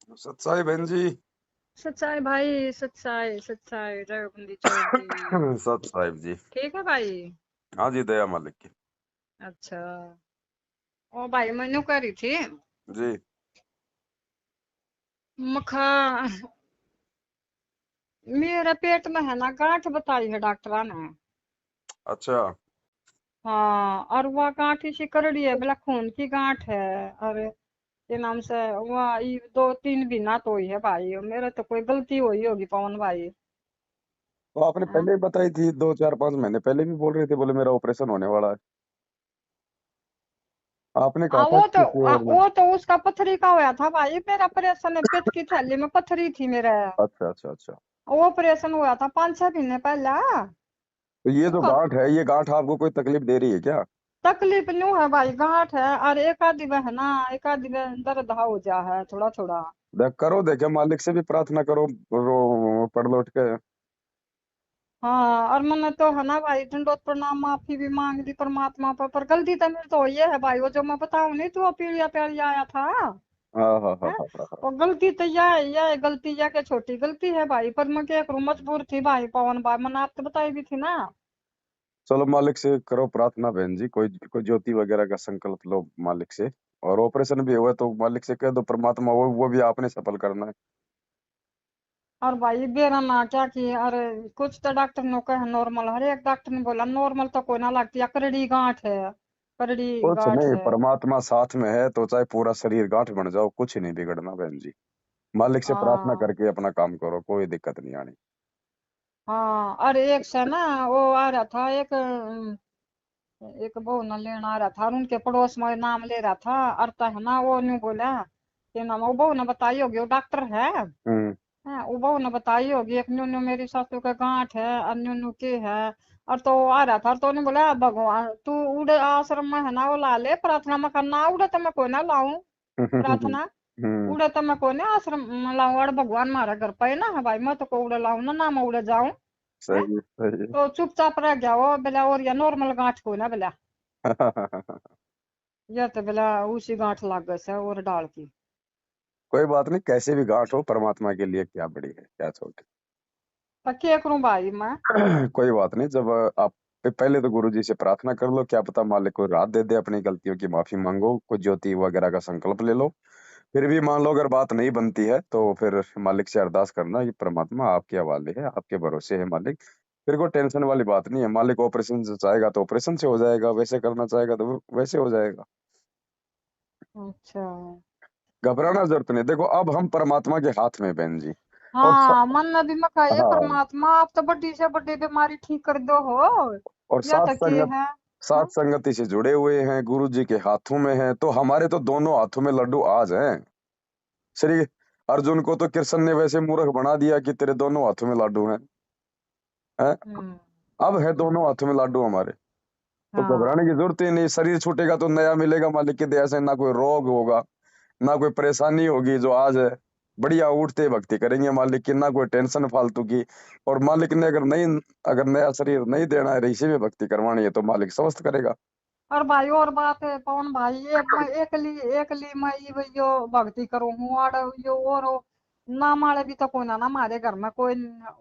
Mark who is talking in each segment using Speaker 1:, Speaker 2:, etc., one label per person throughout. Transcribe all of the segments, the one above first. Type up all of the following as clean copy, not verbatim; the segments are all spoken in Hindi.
Speaker 1: सच्चाई बहन जी।
Speaker 2: सच्चाई भाई, सच्चाई सच्चाई, जय बंदी छोड़ दी।
Speaker 1: सत साहिब जी।
Speaker 2: ठीक है भाई।
Speaker 1: हाँ जी, दया मालिक की।
Speaker 2: अच्छा। ओ भाई, मैनू कह रही थी
Speaker 1: जी।
Speaker 2: मखा मेरे पेट में है ना गांठ बताई है डॉक्टर ने।
Speaker 1: अच्छा।
Speaker 2: हाँ, और वह गांठ इसी करड़ी है, बोला खून की गांठ है। और के नाम से वह 2-3 महीना तो हुई है भाई, मेरे तो कोई गलती हुई होगी पवन भाई।
Speaker 1: तो आपने
Speaker 2: हाँ?
Speaker 1: पहले ही बताई थी, 2 4 5 महीने पहले भी बोल रहे थे, बोले मेरा ऑपरेशन होने वाला है। आपने कहा था किसी और ने।
Speaker 2: वो तो उसका पथरी का होया था भाई, मेरा ऑपरेशन पेट की थैली में पथरी थी मेरे।
Speaker 1: अच्छा अच्छा अच्छा।
Speaker 2: वो ऑपरेशन हुआ था 5-6 महीने पहले।
Speaker 1: तो ये जो
Speaker 2: उसको
Speaker 1: गांठ है, ये गांठ आपको कोई तकलीफ दे रही है क्या?
Speaker 2: तकलीफ न्यू है भाई, गांठ है, और एक आधी में है ना, एक आधी में दर्द हो जा है थोड़ा थोड़ा।
Speaker 1: करो, देखे मालिक से भी प्रार्थना करो। पढ़ लो उठ के।
Speaker 2: हाँ, और मैंने तो है ना भाई दंडोत प्रणाम माफी भी मांग दी परमात्मा पर गलती तो मेरी तो ये है भाई, वो जो मैं बताऊं नहीं तो वो पीड़िया पेड़िया आया था।
Speaker 1: हाँ हाँ हाँ
Speaker 2: है।
Speaker 1: हाँ हाँ हाँ।
Speaker 2: और गलती तो यह गलती या के छोटी गलती है भाई, पर मैं क्या करूं, मजबूर थी भाई पवन भाई, मैंने आपको बताई भी थी ना।
Speaker 1: चलो, मालिक से करो प्रार्थना बहन जी, कोई कोई ज्योति वगैरह का संकल्प लो मालिक से। और ऑपरेशन भी हुआ तो मालिक से कह दो, परमात्मा वो भी आपने सफल करना है।
Speaker 2: और भाई बेरा ना क्या की, अरे कुछ तो डॉक्टर ने कहा नॉर्मल, हर एक डॉक्टर ने बोला नॉर्मल तो कोई ना लगती है, करड़ी गांठ है, करड़ी
Speaker 1: कुछ
Speaker 2: गांठ
Speaker 1: नहीं,
Speaker 2: है।
Speaker 1: परमात्मा साथ में है तो चाहे पूरा शरीर गांठ बन जाओ, कुछ नहीं बिगड़ना बहन जी। मालिक से प्रार्थना
Speaker 2: हाँ।
Speaker 1: करके अपना काम करो, कोई दिक्कत नहीं आनी।
Speaker 2: हाँ, अरे एक से ना वो आ रहा था एक एक बहू न लेना आ रहा था, और उनके पड़ोस में नाम ले रहा था, और तो है ना वो न्यू बोला कि नाम, वो बहू ने बताई होगी, वो डॉक्टर है।
Speaker 1: हम्म।
Speaker 2: हाँ, वो बहू ने बताई होगी, एक न्यू न्यू मेरी सासू का गांठ है, और न्यू न्यू की है। और तो वो आ रहा था, तो उन्हें बोला भगवान तू उड़े आश्रम में है ना वो ला ले प्रार्थना में करना, उड़े तो मैं कोई ना लाऊं प्रार्थना,
Speaker 1: हम्म।
Speaker 2: उड़े तो मैं कोई ना आश्रम में लाऊं, और भगवान मारा घर पे है ना है भाई, मैं तो को उड़े लाऊं ना मैं उड़े जाऊं। है।
Speaker 1: सही है, सही
Speaker 2: तो चुपचाप रह गया वो बोला, और या नॉर्मल गांठ को ना बोला,
Speaker 1: है।
Speaker 2: या तो बोला उसी गांठ लग गई से और डाल की।
Speaker 1: कोई बात नहीं, कैसे भी गांठ हो, परमात्मा के लिए क्या बड़ी है क्या छोटी।
Speaker 2: तो क्या करूं भाई मैं।
Speaker 1: कोई बात नहीं, जब आप पहले तो गुरु जी से प्रार्थना कर लो, क्या पता मालिक को राहत दे दे, अपनी गलतियों की माफी मांगो, कुछ ज्योति वगैरह का संकल्प ले लो। फिर भी मान लो अगर बात नहीं बनती है तो फिर मालिक से अरदास करना कि परमात्मा आपके हवाले है, आपके भरोसे है मालिक। फिर कोई टेंशन वाली बात नहीं है, मालिक ऑपरेशन से चाहेगा तो ऑपरेशन से हो जाएगा, वैसे करना चाहेगा तो वैसे हो जाएगा।
Speaker 2: अच्छा।
Speaker 1: घबराना जरूरत नहीं, देखो अब हम परमात्मा के हाथ में हैं, बहन जी। और
Speaker 2: हाँ, मन नबी में कहे
Speaker 1: हाँ,
Speaker 2: परमात्मा आप तो बड़ी से बड़ी बीमारी ठीक कर दो हो,
Speaker 1: और
Speaker 2: या
Speaker 1: सात
Speaker 2: तो के
Speaker 1: संगत,
Speaker 2: है।
Speaker 1: सात संगति से जुड़े हुए हैं, गुरु जी के हाथों में है, तो हमारे तो दोनों हाथों में लड्डू आज हैं। श्री अर्जुन को तो कृष्ण ने वैसे मूर्ख बना दिया कि तेरे दोनों हाथों में लाडू हैं।
Speaker 2: हम्म।
Speaker 1: अब है
Speaker 2: हम्म।
Speaker 1: दोनों हाथों में लाडू हमारे। तो घबराने
Speaker 2: हाँ।
Speaker 1: की जरूरत ही नहीं, शरीर छूटेगा तो नया मिलेगा मालिक की दया से, ना कोई रोग होगा, ना कोई परेशानी होगी, जो आज है बढ़िया उठते भक्ति करेंगे मालिक की, ना कोई टेंशन फालतू की। और मालिक ने अगर नया शरीर नहीं देना है, इसी में भक्ति करवानी है, तो मालिक स्वस्थ करेगा।
Speaker 2: और भाई और बात है पवन भाई, ये मैं एक ली मैं ये यो भक्ति करूँ हूँ, और यो और ना मारे भी तो कोई ना हमारे घर में कोई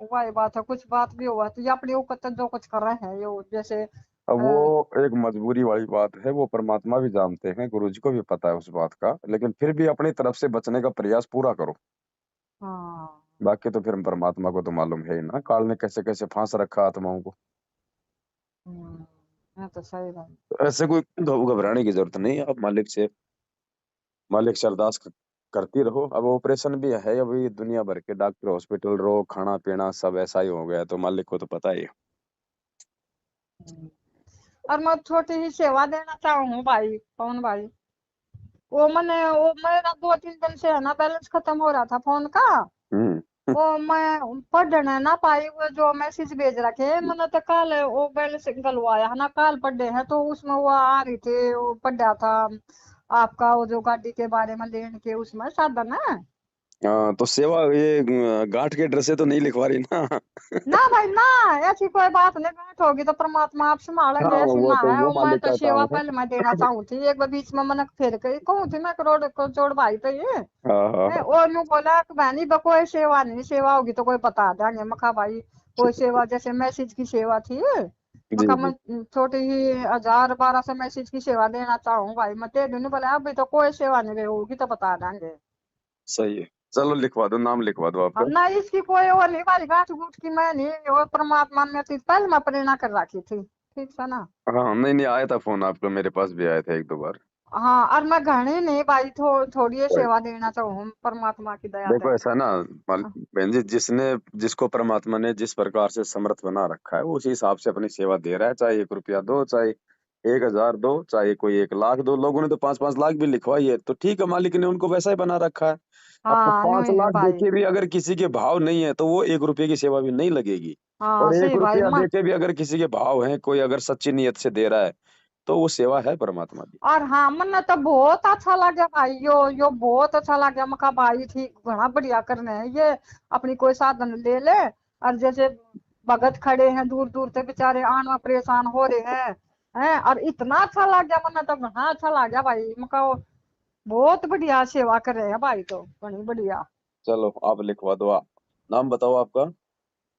Speaker 2: वही बात है, कुछ बात भी हुआ तो ये अपने ऊपर तो जो कुछ कर रहे हैं यो जैसे
Speaker 1: अब वो एक मजबूरी वाली बात है, वो परमात्मा भी जानते हैं, गुरु जी को भी पता है उस बात का, लेकिन फिर भी अपनी तरफ से बचने का प्रयास पूरा करो।
Speaker 2: हाँ।
Speaker 1: बाकी तो फिर परमात्मा को तो मालूम है ही ना, काल ने कैसे कैसे फांस रखा आत्माओं को।
Speaker 2: ये तो सही बात।
Speaker 1: तो ऐसे कोई घबराने की जरूरत नहीं, आप मालिक से अरदास करती रहो। अब ऑपरेशन भी है, अभी दुनिया भर के डॉक्टर हॉस्पिटल रो, खाना पीना सब ऐसा ही हो गया है, तो मालिक को तो पता ही है।
Speaker 2: हम्म। और मैं छोटी ही सेवा देना चाहूँ हूँ भाई पवन भाई, वो मेरा 2-3 दिन से है ना बैलेंस खत्म हो रहा था फोन का।
Speaker 1: हम्म।
Speaker 2: वो मैं पढ़ने ना पाई, वो जो मैसेज भेज रखे मैंने तो कल वो बैलेंस निकलवाया है ना, कल पढ़े हैं, तो उसमें वो आ रही थी, वो पढ़ा था आपका वो जो गाड़ी के बारे में लेने के उसमें साधन है।
Speaker 1: हाँ, तो सेवा ये गांठ के ड्रेसे तो नहीं लिखवा रही ना?
Speaker 2: ना भाई ना, ऐसी कोई बात नहीं, गांठ होगी तो परमात्मा आप संभालेंगे,
Speaker 1: हाँ,
Speaker 2: ऐसी
Speaker 1: वो
Speaker 2: ना
Speaker 1: तो
Speaker 2: है।
Speaker 1: वो
Speaker 2: और मैं
Speaker 1: मालिक
Speaker 2: तो
Speaker 1: का
Speaker 2: सेवा
Speaker 1: काम है।
Speaker 2: पहले मैं देना चाहूँ थी, एक बार बीच में मन फेर के कहूँ थी मैं, करोड़ को जोड़ भाई तो ये
Speaker 1: हाँ हाँ हाँ।
Speaker 2: और यूं बोला कि बहनी बा कोई सेवा नहीं, सेवा होगी तो कोई बता देंगे। मखा भाई कोई सेवा जैसे मैसेज की सेवा थी,
Speaker 1: जी
Speaker 2: मखा
Speaker 1: जी।
Speaker 2: मैं छोटी ही 1000-1200 मैसेज की सेवा देना चाहूँ भाई, मैं दे दूँ। बोला अभी तो कोई सेवा नहीं रही होगी तो बता देंगे।
Speaker 1: सही है, चलो लिखवा दो, नाम लिखवा दो
Speaker 2: और
Speaker 1: आपका।
Speaker 2: ना इसकी कोई और नहीं भाई, गांठ गूंठ की मैं नहीं, और परमात्मा ने थी पहले मैं प्रेरणा कर रखी थी, ठीक है ना।
Speaker 1: हाँ नहीं नहीं, आया था फोन आपका, मेरे पास भी आया था एक दो बार।
Speaker 2: हाँ और मैं घनी नहीं भाई, थोड़ी ही सेवा देना चाहूँ परमात्मा की दया से।
Speaker 1: देखो ऐसा ना, बहन जी, जिसको परमात्मा ने जिस प्रकार से समर्थ बना रखा है, वो उसी हिसाब से अपनी सेवा दे रहा है। चाहे 1 रुपया दो, चाहे 1000 दो, चाहे कोई 1 लाख दो। लोगों ने तो 5-5 लाख भी लिखवाई है, तो ठीक है, मालिक ने उनको वैसा ही बना रखा है। अब तो
Speaker 2: हाँ यूं
Speaker 1: पांच
Speaker 2: ही है
Speaker 1: लाख
Speaker 2: भाई।
Speaker 1: देके भी अगर किसी के भाव नहीं है, तो वो 1 रुपये की सेवा भी नहीं लगेगी।
Speaker 2: हाँ
Speaker 1: और एक
Speaker 2: सही भाई
Speaker 1: रुपया
Speaker 2: मैं।
Speaker 1: देके भी अगर किसी के भाव है, कोई अगर सच्ची नीयत से दे रहा है, तो वो सेवा है परमात्मा की।
Speaker 2: और हाँ मन तो बहुत अच्छा लगा भाई, यो बहुत अच्छा लगा। मका भाई ठीक बड़ा बढ़िया करने है ये, अपनी कोई साधन ले ले। और जैसे भगत खड़े हैं दूर दूर से बेचारे, आना परेशान हो रहे हैं और इतना अच्छा लग गया, मन तो बड़ा अच्छा लग गया भाई। मका बहुत बढ़िया सेवा कर रहे हैं भाई, तो बड़ी बढ़िया।
Speaker 1: चलो आप लिखवा दो। नाम बताओ आपका।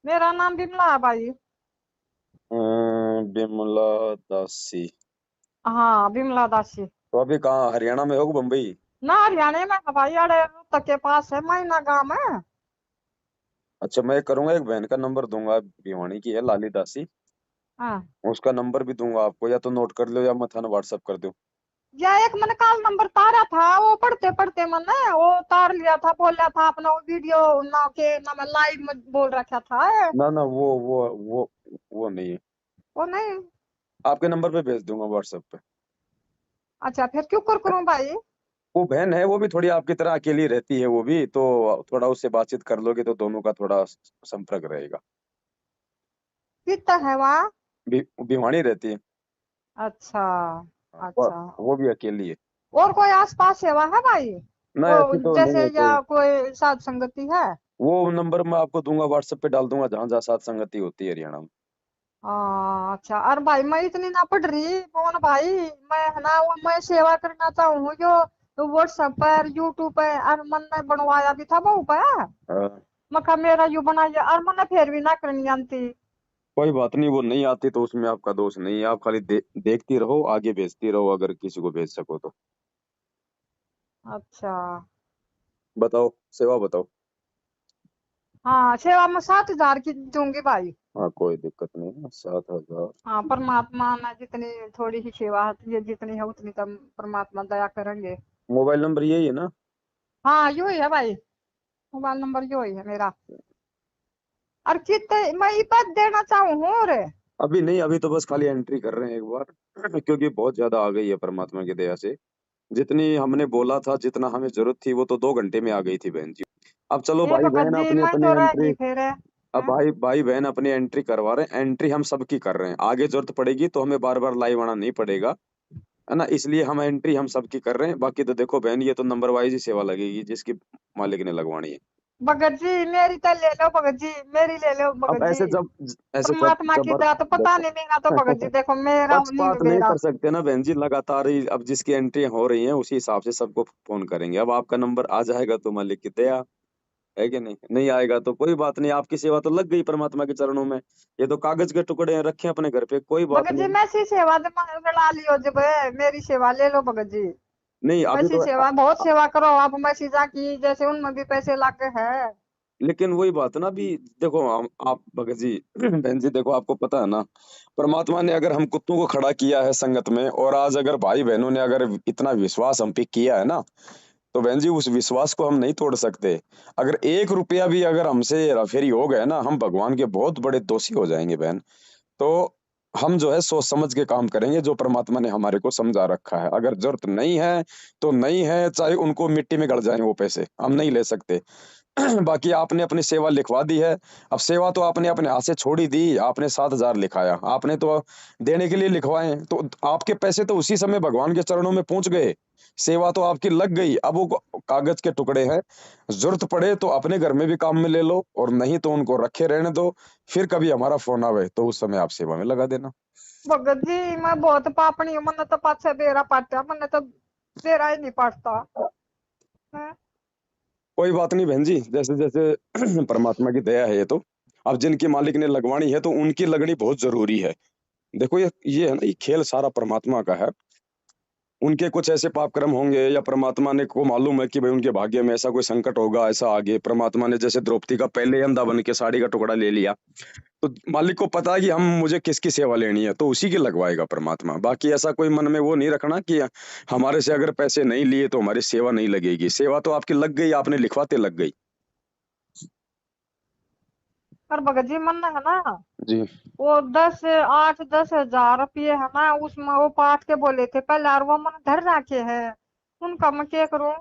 Speaker 2: मेरा नाम बिमला है भाई।
Speaker 1: बिमला दासी।
Speaker 2: हाँ बिमला दासी।
Speaker 1: तो अभी कहाँ, हरियाणा में हो बम्बई?
Speaker 2: ना हरियाणा में है भाई, अरे रोहतक के पास है, मैना गाँव है।
Speaker 1: अच्छा, मैं करूंगा, एक बहन का नंबर दूंगा, भिवानी की है, लाली दासी।
Speaker 2: हाँ
Speaker 1: उसका नंबर भी दूंगा आपको, या तो नोट कर लो या मैं थाना व्हाट्सअप कर दूं।
Speaker 2: या एक मैंने कॉल नंबर तारा था, वो पढ़ते पढ़ते मैंने वो तार लिया था, बोला था अपना वो वीडियो ना के ना, मैं लाइव में बोल रखा था।
Speaker 1: ना ना, वो नहीं है।
Speaker 2: वो नहीं।
Speaker 1: आपके नंबर पे भेज दूंगा व्हाट्सएप पे।
Speaker 2: अच्छा फिर क्यों कर करूं भाई।
Speaker 1: वो बहन है, वो भी थोड़ी आपकी तरह अकेली रहती है, वो भी तो थोड़ा उससे बातचीत कर लोगे तो दोनों का थोड़ा संपर्क रहेगा।
Speaker 2: कितना है वहाँ।
Speaker 1: भिवानी रहती है।
Speaker 2: अच्छा।
Speaker 1: हाँ,
Speaker 2: अच्छा
Speaker 1: वो भी अकेली है।
Speaker 2: और कोई आसपास सेवा है भाई,
Speaker 1: ना,
Speaker 2: वो
Speaker 1: ऐसी तो नहीं
Speaker 2: जैसे
Speaker 1: है
Speaker 2: या
Speaker 1: कोई।
Speaker 2: कोई साध संगति है।
Speaker 1: वो नंबर मैं आपको दूंगा, व्हाट्सएप पे डाल दूंगा, जहां जहां साथ संगति होती है हरियाणा में।
Speaker 2: अच्छा और भाई मैं इतनी ना पढ़ रही कौन भाई, मैं है ना वो मैं सेवा करना चाहूँ जो व्हाट्सएप पर यूट्यूब पे, और मैंने बनवाया भी था वो पे।
Speaker 1: हाँ,
Speaker 2: मका मेरा यू बनाइए और मैंने फिर भी ना करनी आती।
Speaker 1: कोई बात नहीं, वो नहीं आती तो उसमें आपका दोष नहीं है। आप खाली देखती रहो, आगे भेजती रहो, अगर किसी को भेज सको तो।
Speaker 2: अच्छा।
Speaker 1: बताओ, सेवा बताओ।
Speaker 2: हाँ सेवा में 7,000 की दूंगी भाई।
Speaker 1: हाँ, कोई दिक्कत नहीं है, 7,000।
Speaker 2: हाँ परमात्मा ने जितनी थोड़ी सी सेवा होती है जितनी है उतनी तो परमात्मा दया करेंगे।
Speaker 1: मोबाइल नंबर यही है ना?
Speaker 2: हाँ यू ही है भाई, मोबाइल नंबर यू ही है मेरा। और कितने मैं इपत देना चाहूँ रे।
Speaker 1: अभी नहीं, अभी तो बस खाली एंट्री कर रहे हैं एक बार, क्योंकि बहुत ज्यादा आ गई है परमात्मा की दया से। जितनी हमने बोला था, जितना हमें जरूरत थी, वो तो 2 घंटे में आ गई थी बहन जी। अब चलो
Speaker 2: ये
Speaker 1: भाई
Speaker 2: भगत
Speaker 1: बहन
Speaker 2: जी
Speaker 1: अपनी
Speaker 2: मैं
Speaker 1: अपनी
Speaker 2: तो
Speaker 1: एंट्री।
Speaker 2: रहेगी फिर है।
Speaker 1: अब भाई भाई बहन अपनी एंट्री करवा रहे हैं, एंट्री हम सबकी कर रहे हैं। आगे जरूरत पड़ेगी तो हमें बार बार लाइव आना नहीं पड़ेगा, है ना, इसलिए हम एंट्री हम सबकी कर रहे हैं। बाकी तो देखो बहन, ये तो नंबर वाइज ही सेवा लगेगी, जिसकी मालिक ने लगवानी है।
Speaker 2: भगत जी मेरी तो ले लो, भगत जी मेरी ले लो
Speaker 1: अब
Speaker 2: भगत जी।
Speaker 1: ऐसे जब
Speaker 2: परमात्मा की
Speaker 1: जबर
Speaker 2: दया तो पता
Speaker 1: देखो,
Speaker 2: नहीं मेरा तो भगत जी, देखो मेरा नहीं
Speaker 1: पक्षपात नहीं
Speaker 2: मेरा।
Speaker 1: कर सकते ना बहन जी, लगातार ही अब जिसकी एंट्री हो रही है उसी हिसाब से सबको फोन करेंगे। अब आपका नंबर आ जाएगा तो मालिक की दया है कि नहीं, नहीं आएगा तो कोई बात नहीं, आपकी सेवा तो लग गई परमात्मा के चरणों में। ये तो कागज के टुकड़े हैं, रखे अपने घर पे, कोई बात
Speaker 2: भगत जी
Speaker 1: नहीं।
Speaker 2: मैं सी सेवा ला लियो जब मेरी सेवा ले लो भगत जी।
Speaker 1: नहीं अभी
Speaker 2: मैसी
Speaker 1: तो
Speaker 2: सेवा बहुत सेवा करो आप, मैसी की जैसे उनमें भी पैसे लागे है।
Speaker 1: लेकिन वही बात है ना, अभी देखो आप भगत जी बहन जी, देखो आपको पता है ना, परमात्मा ने अगर हम कुत्तों को खड़ा किया है संगत में, और आज अगर भाई बहनों ने अगर इतना विश्वास हम पे किया है ना, तो बहन जी उस विश्वास को हम नहीं तोड़ सकते। अगर 1 रुपया भी अगर हमसे हेराफेरी हो गया ना, हम भगवान के बहुत बड़े दोषी हो जाएंगे बहन। तो हम जो है सोच समझ के काम करेंगे, जो परमात्मा ने हमारे को समझा रखा है। अगर जरूरत नहीं है तो नहीं है, चाहे उनको मिट्टी में गड़ जाए वो पैसे, हम नहीं ले सकते। बाकी आपने अपनी सेवा लिखवा दी है। अब सेवा तो आपने अपने हाथ से छोड़ ही दी, आपने 7,000 लिखाया, आपने तो देने के लिए लिखवाए हैं, तो आपके पैसे तो उसी समय भगवान के चरणों में पहुंच गए। सेवा तो आपकी लग गई। अब वो कागज के टुकड़े हैं, जरूरत पड़े तो अपने घर में भी काम में ले लो, और नहीं तो उनको रखे रहने दो। फिर कभी हमारा फोन आवे तो उस समय आप सेवा में लगा देना।
Speaker 2: भगत जी मैं बहुत पापनी हूँ, मैंने तो पाछे बेरा पाटा, मैंने तो बेरा ही नहीं पाटता है।
Speaker 1: कोई बात नहीं बहन जी, जैसे जैसे परमात्मा की दया है ये तो। अब जिनकी मालिक ने लगवानी है तो उनकी लगनी बहुत जरूरी है। देखो ये है ना, ये खेल सारा परमात्मा का है। उनके कुछ ऐसे पाप कर्म होंगे, या परमात्मा ने को मालूम है कि भाई उनके भाग्य में ऐसा कोई संकट होगा, ऐसा आगे परमात्मा ने जैसे द्रौपदी का पहले ही अंधा बन के साड़ी का टुकड़ा ले लिया, तो मालिक को पता है कि हम मुझे किसकी सेवा लेनी है, तो उसी की लगवाएगा परमात्मा। बाकी ऐसा कोई मन में वो नहीं रखना कि हमारे से अगर पैसे नहीं लिए तो हमारी सेवा नहीं लगेगी। सेवा तो आपकी लग गई, आपने लिखवाते लग गई।
Speaker 2: पर भगत जी मन है ना,
Speaker 1: जी।
Speaker 2: वो 10 8 10 हजार रुपये है ना, उसमें वो पाट के बोले थे पहले, और वो मन धर रखे है, उनका मैं क्या करूं।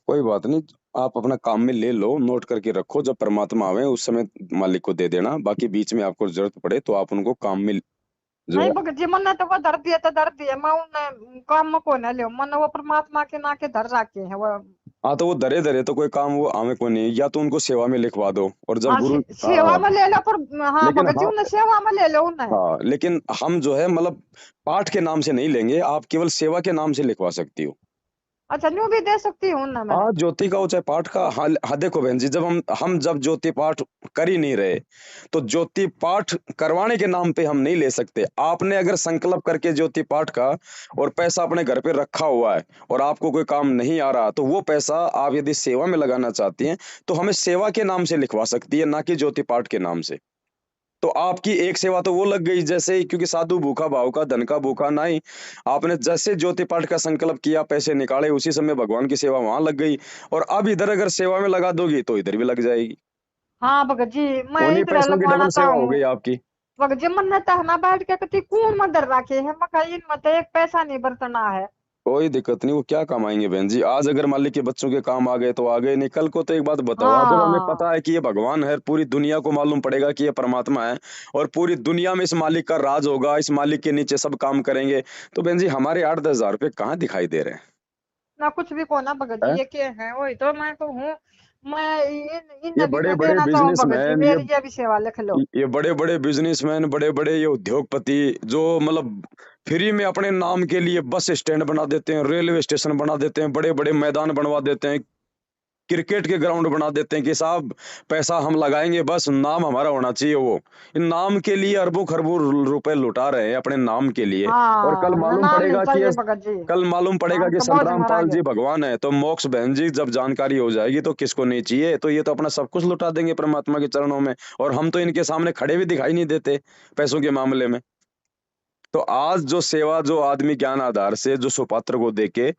Speaker 1: कोई बात नहीं, आप अपना काम में ले लो, नोट करके रखो, जब परमात्मा आवे उस समय मालिक को दे देना। बाकी बीच में आपको जरूरत पड़े तो आप उनको काम में जो
Speaker 2: नहीं
Speaker 1: है।
Speaker 2: भगत जी मैंने तो वो धर दिया तो धर दिया, मैं उन्हें काम में को न ले, मैंने वो परमात्मा के ना के धर रखे हैं वो।
Speaker 1: हाँ, तो वो धरे धरे तो कोई काम वो आवे को नहीं, या तो उनको सेवा में लिखवा दो, और जब
Speaker 2: हाँ
Speaker 1: गुरु।
Speaker 2: सेवा
Speaker 1: हाँ।
Speaker 2: में ले लो, पर हाँ
Speaker 1: लेकिन
Speaker 2: भगत जी
Speaker 1: हाँ।
Speaker 2: उन्हें सेवा में ले लो उन्हें।
Speaker 1: हाँ, लेकिन हम जो है मतलब पाठ के नाम से नहीं लेंगे, आप केवल सेवा के नाम से लिखवा सकती हो।
Speaker 2: अच्छा न्यू भी दे सकती हूँ उन्हें मैं।
Speaker 1: हाँ, ज्योति का हो चाहे पाठ का। हाँ हाँ, देखो बहन जी, जब हम जब ज्योति पाठ कर ही नहीं रहे, तो ज्योति पाठ करवाने के नाम पे हम नहीं ले सकते। आपने अगर संकल्प करके ज्योति पाठ का और पैसा अपने घर पे रखा हुआ है, और आपको कोई काम नहीं आ रहा, तो वो पैसा आप यदि सेवा में लगाना चाहती हैं तो हमें सेवा के नाम से लिखवा सकती है, ना कि ज्योति पाठ के नाम से। तो आपकी एक सेवा तो वो लग गई जैसे ही, क्योंकि साधु भूखा भाव का धन का भूखा नहीं। आपने जैसे ज्योति पाठ का संकल्प किया, पैसे निकाले, उसी समय भगवान की सेवा वहां लग गई। और अब इधर अगर सेवा में लगा दोगी तो इधर भी लग जाएगी।
Speaker 2: हाँ भगत जी मैं
Speaker 1: उन्हीं
Speaker 2: इधर
Speaker 1: पैसों की
Speaker 2: लगवाना
Speaker 1: डबल
Speaker 2: तो
Speaker 1: सेवा हो
Speaker 2: हूँ।
Speaker 1: गई आपकी।
Speaker 2: भगत जी मन तो है ना बैठ के कति कौन मदर रखे है, मकाई में तो एक पैसा नहीं बरतना है।
Speaker 1: कोई दिक्कत नहीं, वो क्या कमाएंगे बहन जी। आज अगर मालिक के बच्चों के काम आ गए तो आ गए, नहीं कल को तो एक बात बताओ, अगर हमें
Speaker 2: हाँ
Speaker 1: पता है कि ये भगवान है, पूरी दुनिया को मालूम पड़ेगा कि ये परमात्मा है, और पूरी दुनिया में इस मालिक का राज होगा, इस मालिक के नीचे सब काम करेंगे, तो बहन जी हमारे 8-10 हजार रुपये कहाँ दिखाई दे रहे
Speaker 2: ना कुछ भी को ना भगत जी,
Speaker 1: हैं?
Speaker 2: ये क्या है वही तो मैं तो हूँ। मैं
Speaker 1: ये
Speaker 2: इन भी
Speaker 1: बड़े
Speaker 2: मैं
Speaker 1: बड़े
Speaker 2: देना चाहूँ भगत जी,
Speaker 1: बिजनेसमैन,
Speaker 2: मेरी ये भी सेवा लिख लो।
Speaker 1: ये बड़े बड़े बिजनेसमैन, बड़े बड़े ये उद्योगपति, जो मतलब फ्री में अपने नाम के लिए बस स्टैंड बना देते हैं, रेलवे स्टेशन बना देते हैं, बड़े बड़े मैदान बनवा देते हैं, क्रिकेट के ग्राउंड बना देते हैं कि साहब पैसा हम लगाएंगे, बस नाम हमारा होना चाहिए। वो इन नाम के लिए अरबों खरबों रुपए लुटा रहे हैं अपने नाम के लिए। और कल
Speaker 2: हाँ ना
Speaker 1: मालूम
Speaker 2: नाम नहीं
Speaker 1: पड़ेगा कि
Speaker 2: चाहिए भगत जी,
Speaker 1: कल मालूम पड़ेगा
Speaker 2: नाम
Speaker 1: कि
Speaker 2: तो बहुत
Speaker 1: संतराम पाल
Speaker 2: महाराज
Speaker 1: जी
Speaker 2: है।
Speaker 1: भगवान है, तो मोक्ष बहन जी जब जानकारी हो जाएगी तो किसको नहीं चाहिए। तो ये तो अपना सब कुछ लुटा देंगे परमात्मा के चरणों में, और हम तो इनके सामने खड़े भी दिखाई नहीं देते पैसों के मामले में। तो आज जो सेवा, जो आदमी ज्ञान आधार से जो सुपात्र को देके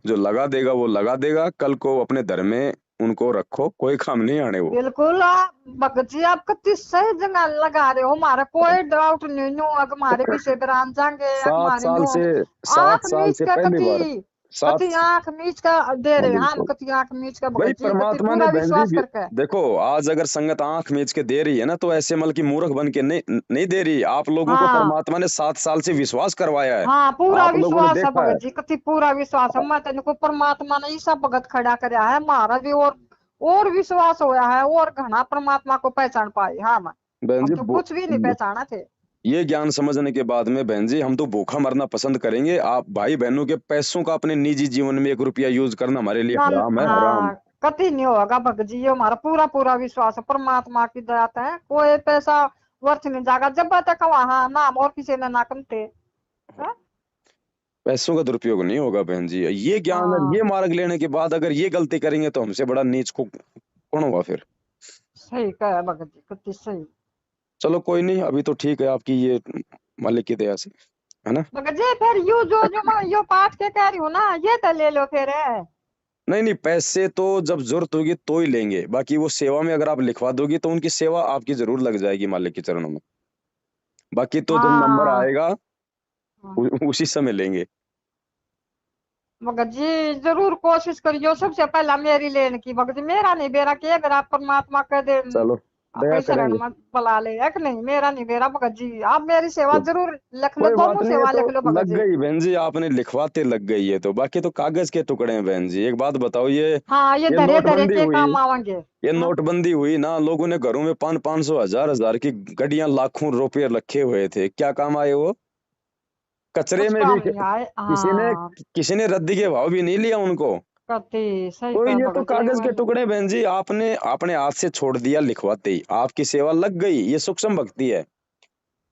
Speaker 1: जो लगा देगा वो लगा देगा, कल को अपने धर्म में उनको रखो, कोई काम नहीं आने वो।
Speaker 2: बिल्कुल आप भगत जी आप कितनी सही जगह लगा रहे हो, हमारा कोई डाउट नहीं नो, अगर हमारे पीछे ग्राम जाएंगे
Speaker 1: सात
Speaker 2: हमारे
Speaker 1: साल
Speaker 2: नो
Speaker 1: से सात
Speaker 2: आंख
Speaker 1: साल
Speaker 2: मीच
Speaker 1: से
Speaker 2: का
Speaker 1: पहली बार।
Speaker 2: कति,
Speaker 1: सात।
Speaker 2: कति आंख मीच का दे
Speaker 1: हाँ
Speaker 2: रहे हैं हम,
Speaker 1: बिल्कुल।
Speaker 2: कति आंख मीच का
Speaker 1: भाई
Speaker 2: भगत जी, कति
Speaker 1: परमात्मा ने
Speaker 2: पूरा
Speaker 1: बहन जी
Speaker 2: विश्वास करके।
Speaker 1: देखो, आज अगर संगत आंख मीच के दे रही है ना, तो ऐसे मल की मूर्ख बन के नहीं नहीं दे रही। आप लोगों को
Speaker 2: हाँ
Speaker 1: परमात्मा ने 7 साल से विश्वास करवाया है।
Speaker 2: हाँ पूरा
Speaker 1: आप लोगों ने
Speaker 2: विश्वास है
Speaker 1: देखा है।
Speaker 2: भगत जी, कति पूरा विश्वास है, मैं तेन को परमात्मा ने ये सब भगत खड़ा कराया है, हमारा भी और विश्वास होया है, और घना परमात्मा को पहचान पाए। हाँ मैं,
Speaker 1: बहन
Speaker 2: हम
Speaker 1: जी
Speaker 2: तो कुछ भी नहीं पहचाना थे।
Speaker 1: ये ज्ञान समझने के बाद में बहन जी हम तो भूखा मरना पसंद करेंगे। आप भाई बहनों के पैसों का अपने निजी जीवन में 1 रुपया यूज करना हमारे लिए
Speaker 2: ना
Speaker 1: हराम है, हराम।
Speaker 2: हाँ कति नहीं होगा भगत जी, ये हमारा पूरा पूरा विश्वास है, परमात्मा की दया है, कोई पैसा व्यर्थ नहीं जाएगा जब तक वहां नाम और किसी ने ना कमते। हाँ
Speaker 1: पैसों का दुरुपयोग नहीं होगा बहन जी। ये ज्ञान और
Speaker 2: हाँ,
Speaker 1: ये मार्ग लेने के बाद अगर ये गलती करेंगे तो हमसे बड़ा नीच को कौन होगा फिर।
Speaker 2: सही कहा भगत जी, कति सही।
Speaker 1: चलो कोई नहीं, अभी तो ठीक है आपकी ये मालिक की दया से, है ना।
Speaker 2: भगत जी फिर यू जो मैं यो पाठ के कह रही हूँ ना, ये तो ले लो फिर है।
Speaker 1: नहीं नहीं, पैसे तो जब जरूरत होगी तो ही लेंगे। बाकी वो सेवा में अगर आप लिखवा दोगी तो उनकी सेवा आपकी जरूर लग जाएगी मालिक के चरणों में। बाकी तो जब नंबर
Speaker 2: हाँ
Speaker 1: आएगा
Speaker 2: हाँ।
Speaker 1: उसी समय लेंगे।
Speaker 2: भगत जी जरूर कोशिश करियो, सबसे पहला मेरी लेन की भगत जी, मेरा नहीं बेरा के अगर आप परमात्मा के दे
Speaker 1: चलो दया
Speaker 2: अपनी शरण
Speaker 1: करेंगे।
Speaker 2: में बुला ले, है कि नहीं? मेरा नहीं बेरा भगत जी, आप मेरी सेवा
Speaker 1: तो
Speaker 2: जरूर लिख लो,
Speaker 1: कोई बात
Speaker 2: दोनों
Speaker 1: नहीं, ये
Speaker 2: सेवा
Speaker 1: तो
Speaker 2: लिख लो भगत
Speaker 1: लग
Speaker 2: जी।
Speaker 1: गई बहन जी, आपने लिखवाते लग गई है तो, बाकी तो कागज के टुकड़े हैं बहन जी। एक बात बताओ,
Speaker 2: हाँ, ये
Speaker 1: ये
Speaker 2: धरे धरे
Speaker 1: नोटबंदी
Speaker 2: के
Speaker 1: हुई,
Speaker 2: काम आवेंगे।
Speaker 1: ये
Speaker 2: हाँ,
Speaker 1: नोटबंदी हुई ना, लोगों ने घरों में 500 हजार हजार की गाड़ियां, लाखों रुपए रखे हुए थे, क्या काम आए वो? कचरे
Speaker 2: कुछ
Speaker 1: में भी
Speaker 2: काम नहीं आए। हाँ,
Speaker 1: किसी ने रद्दी के भाव भी नहीं लिया उनको।
Speaker 2: कति सही
Speaker 1: तो
Speaker 2: कहा
Speaker 1: ये तो
Speaker 2: भगत जी।
Speaker 1: कागज के टुकड़े बहन जी, आपने अपने हाथ से छोड़ दिया लिखवाते ही, आपकी सेवा लग गई, ये सूक्ष्म भक्ति है।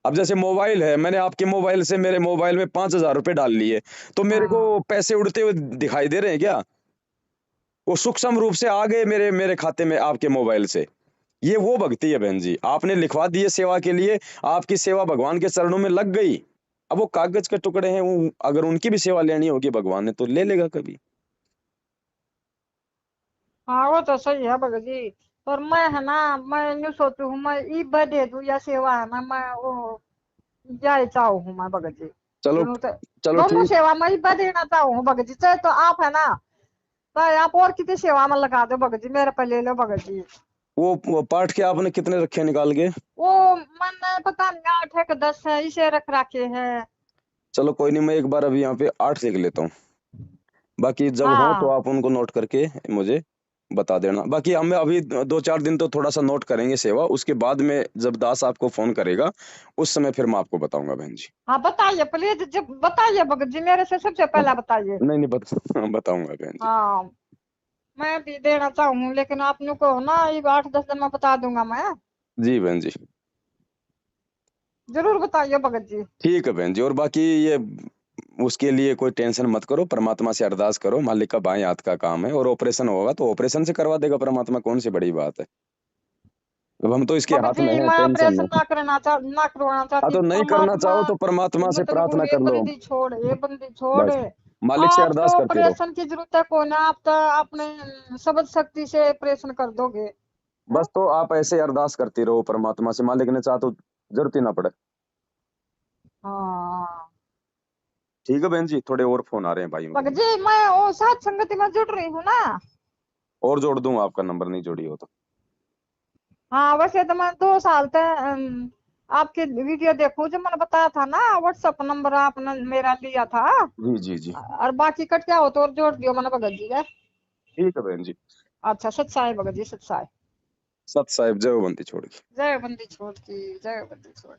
Speaker 1: अब जैसे मोबाइल है, मैंने आपके मोबाइल से मेरे मोबाइल में 5,000 रुपए डाल लिए, तो मेरे को
Speaker 2: हाँ,
Speaker 1: पैसे उड़ते हुए दिखाई दे रहे हैं क्या? वो सूक्ष्म रूप से आ गए मेरे मेरे खाते में आपके मोबाइल से। ये वो भक्ति है बहन जी, आपने लिखवा दिए सेवा के लिए, आपकी सेवा भगवान के चरणों में लग गई। अब वो कागज के टुकड़े हैं, वो अगर उनकी भी सेवा लेनी होगी भगवान ने तो ले लेगा कभी।
Speaker 2: हाँ, वो तो सही है भगत जी। पर मैं है ना, मैं यूँ सोचू हूँ, मैं ई दे दूँ या सेवा है ना, मैं वो जाए चाहू हूँ मैं भगत जी।
Speaker 1: चलो,
Speaker 2: दोनों तो,
Speaker 1: चलो
Speaker 2: दोनों
Speaker 1: ठीक।
Speaker 2: सेवा मैं ई देना चाहू हूँ भगत जी, चाहे तो आप है ना, चाहे आप और किसी सेवा में लगा दो भगत जी, मेरे पे ले लो भगत जी।
Speaker 1: वो पाठ के आपने कितने रखे निकाल के?
Speaker 2: वो मैंने पता नहीं 8 है कि 10 है, इसे रख रखे हैं।
Speaker 1: चलो कोई नहीं, मैं एक बार अभी यहाँ पे 8 लिख लेता हूँ, बाकी जब हो तो
Speaker 2: हाँ,
Speaker 1: आप उनको नोट करके मुझे बता देना। बाकी हमें अभी 2-4 दिन तो थोड़ा सा नोट करेंगे सेवा, उसके बाद में जब दास आपको फोन करेगा उस समय फिर मैं आपको बताऊंगा बहन जी।
Speaker 2: हाँ, बताइए प्लीज, जब बताइए भगत जी, मेरे से सबसे
Speaker 1: हाँ,
Speaker 2: पहला बताइए।
Speaker 1: नहीं नहीं बताऊंगा बहन जी।
Speaker 2: हाँ, मैं भी देना चाहूँ, लेकिन आप लोग को ना ये 8-10 दिन में बता दूंगा मैं।
Speaker 1: जी बहन जी।
Speaker 2: जरूर बताइए भगत जी।
Speaker 1: ठीक है बहन जी, और बाकी ये उसके लिए कोई टेंशन मत करो, परमात्मा से अरदास करो, मालिक का बाएं हाथ का काम है, और ऑपरेशन होगा तो ऑपरेशन से करवा देगा परमात्मा, कौन सी बड़ी बात है। अब हम तो इसके
Speaker 2: भगत
Speaker 1: हाथ में
Speaker 2: जी
Speaker 1: है,
Speaker 2: मैं
Speaker 1: टेंशन
Speaker 2: ऑपरेशन
Speaker 1: नहीं।
Speaker 2: ना करवाना
Speaker 1: हाँ
Speaker 2: चाहती,
Speaker 1: तो नहीं करना
Speaker 2: परमात्मा
Speaker 1: चाहो तो परमात्मा से
Speaker 2: मतलब
Speaker 1: प्रार्थना
Speaker 2: ये
Speaker 1: कर लो।
Speaker 2: बंदी छोड़, ये बंदी छोड़।
Speaker 1: बस मालिक से
Speaker 2: आप तो
Speaker 1: अरदास करते रहो।
Speaker 2: ऑपरेशन की जरूरत है को ना, आप तो अपने शब्द शक्ति से ऑपरेशन कर दोगे। हाँ,
Speaker 1: बस तो आप ऐसे अरदास करती रहो परमात्मा से, मालिक ने चाहा तो जरूरत ही ना पड़े।
Speaker 2: हाँ
Speaker 1: ठीक है बहन जी, थोड़े और फोन आ रहे हैं भाइयों के
Speaker 2: भगत
Speaker 1: मुझे।
Speaker 2: जी, मैं वो साथ संगति में जुड़ रही हूँ ना।
Speaker 1: और जोड़ दूं आपका नंबर, नहीं जोड़ी हो तो?
Speaker 2: हाँ, वैसे तो मैं 2 साल तक आपके वीडियो देखूं, जो मैंने बताया था ना, व्हाट्सएप नंबर आपने मेरा लिया था।
Speaker 1: जी जी जी।
Speaker 2: और बाकी कट क्या हो तो और जोड़ दियो मैंने भगत जी का।
Speaker 1: ठीक है बहन जी।
Speaker 2: अच्छा, सच्चाई भगत जी, सच्चाई।
Speaker 1: सत साहिब जय बंदी छोड़ के।
Speaker 2: जय बंदी छोड़ की, जय बंदी छोड़।